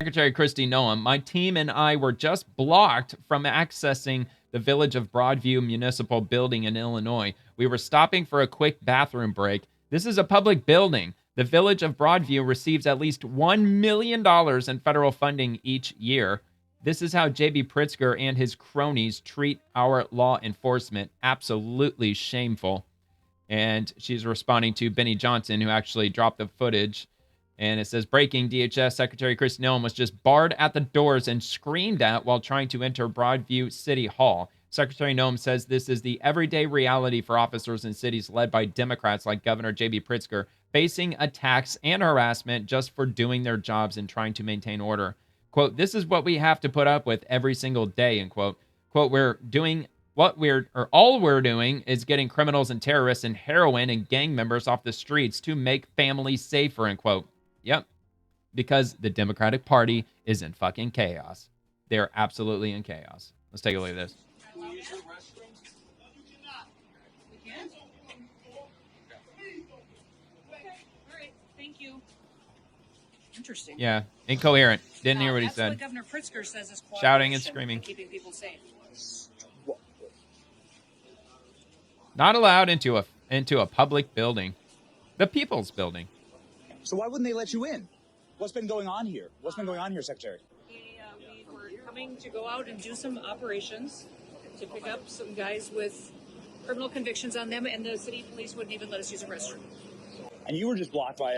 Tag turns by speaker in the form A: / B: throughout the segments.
A: Secretary Kristi Noem, my team and I were just blocked from accessing the Village of Broadview Municipal Building in Illinois. We were stopping for a quick bathroom break. This is a public building. The Village of Broadview receives at least $1 million in federal funding each year. This is how J.B. Pritzker and his cronies treat our law enforcement. Absolutely shameful. And she's responding to Benny Johnson, who actually dropped the footage. And it says, breaking, DHS Secretary Kristi Noem was just barred at the doors and screamed at while trying to enter Broadview City Hall. Secretary Noem says this is the everyday reality for officers in cities led by Democrats like Governor J.B. Pritzker, facing attacks and harassment just for doing their jobs and trying to maintain order. Quote, this is what we have to put up with every single day, end quote. Quote, all we're doing is getting criminals and terrorists and heroin and gang members off the streets to make families safer, end quote. Yep. Because the Democratic Party is in fucking chaos. They're absolutely in chaos. Let's take a look at this.
B: Interesting.
A: Yeah, incoherent. Didn't hear what he said.
B: What Governor Pritzker says is
A: shouting and screaming,
B: keeping people safe.
A: Not allowed into a public building, the People's Building.
C: So why wouldn't they let you in? What's been going on here? Secretary?
B: We were coming to go out and do some operations to pick up some guys with criminal convictions on them, and the city police wouldn't even let us use a restroom.
C: And you were just blocked by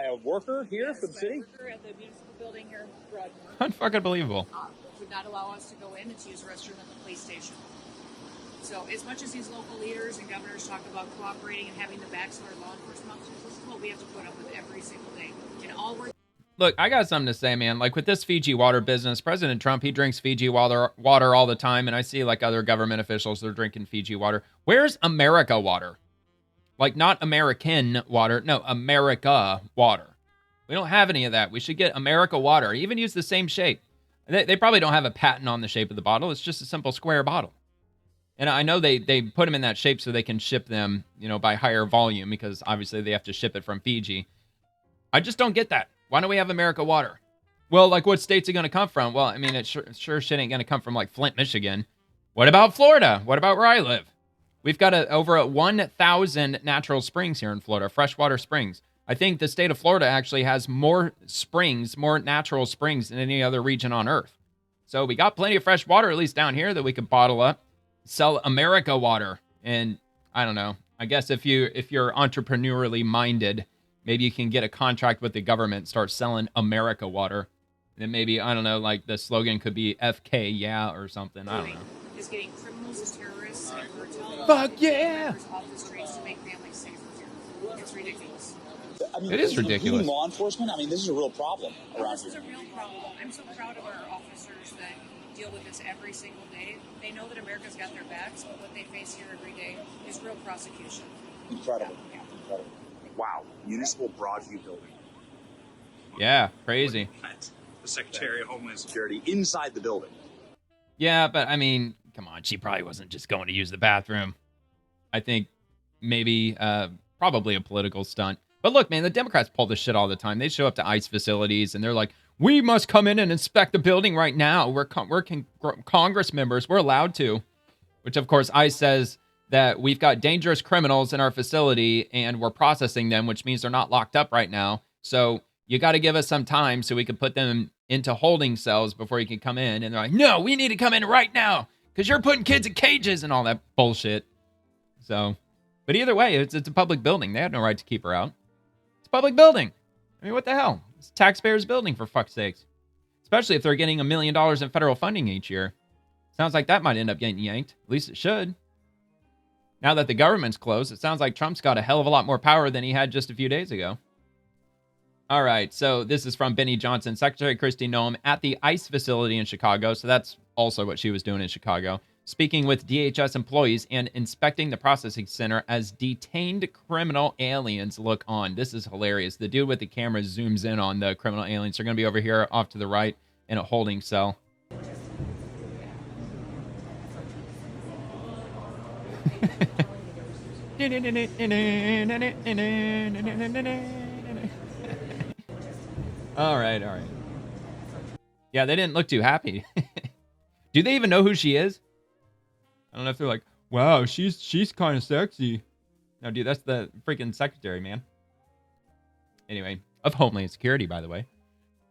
C: a worker here for the city?
B: A worker at the municipal building here in Broadview.
A: Unfucking believable.
B: Would not allow us to go in and to use a restroom at the police station. So as much as these local leaders and governors talk about cooperating and having the backs of our law enforcement officers, this is what we have to put up with every single day. And all we're
A: Look, I got something to say, man. Like with this Fiji water business, President Trump, he drinks Fiji water all the time. And I see like other government officials, they're drinking Fiji water. Where's America water? Like not American water. No, America water. We don't have any of that. We should get America water. Even use the same shape. They probably don't have a patent on the shape of the bottle. It's just a simple square bottle. And I know they put them in that shape so they can ship them, by higher volume because obviously they have to ship it from Fiji. I just don't get that. Why don't we have America water? Well, like what state's it going to come from? Well, I mean, it sure shit ain't going to come from like Flint, Michigan. What about Florida? What about where I live? We've got over 1,000 natural springs here in Florida, freshwater springs. I think the state of Florida actually has more springs, more natural springs than any other region on Earth. So we got plenty of fresh water, at least down here, that we could bottle up, sell America water. And I don't know. I guess if you're entrepreneurially minded, maybe you can get a contract with the government, start selling America water. And then maybe, I don't know, like the slogan could be FK, yeah, or something. I don't know.
B: Is getting criminals as terrorists and we're telling
A: fuck yeah
B: off the streets to make families safer here. It's ridiculous.
C: I mean,
A: it is ridiculous.
C: Law enforcement, I mean, this is a real problem around
B: This is a real problem. I'm so proud of our officers that deal with this every single day. They know that America's got their backs, but what they face here every day is real prosecution.
C: Incredible. Incredible. Wow. Municipal Broadview building.
A: Yeah, crazy.
C: The Secretary of Homeland Security inside the building.
A: Yeah, but I mean, come on. She probably wasn't just going to use the bathroom. I think maybe probably a political stunt. But look, man, the Democrats pull this shit all the time. They show up to ICE facilities and they're like, we must come in and inspect the building right now. We're Congress members. We're allowed to. Which, of course, ICE says that we've got dangerous criminals in our facility and we're processing them, which means they're not locked up right now. So you got to give us some time so we can put them into holding cells before you can come in. And they're like, no, we need to come in right now because you're putting kids in cages and all that bullshit. So, but either way, it's a public building. They had no right to keep her out. It's a public building. I mean, what the hell? It's a taxpayers' building, for fuck's sakes. Especially if they're getting $1 million in federal funding each year. Sounds like that might end up getting yanked. At least it should. Now that the government's closed, it sounds like Trump's got a hell of a lot more power than he had just a few days ago. All right, so this is from Benny Johnson, Secretary Kristi Noem at the ICE facility in Chicago. So that's also what she was doing in Chicago. Speaking with DHS employees and inspecting the processing center as detained criminal aliens look on. This is hilarious. The dude with the camera zooms in on the criminal aliens. They're going to be over here off to the right in a holding cell. All right. Yeah, they didn't look too happy. Do they even know who she is? I don't know if they're like, wow, she's kind of sexy. No, dude, that's the freaking secretary, man. Anyway, of Homeland Security, by the way.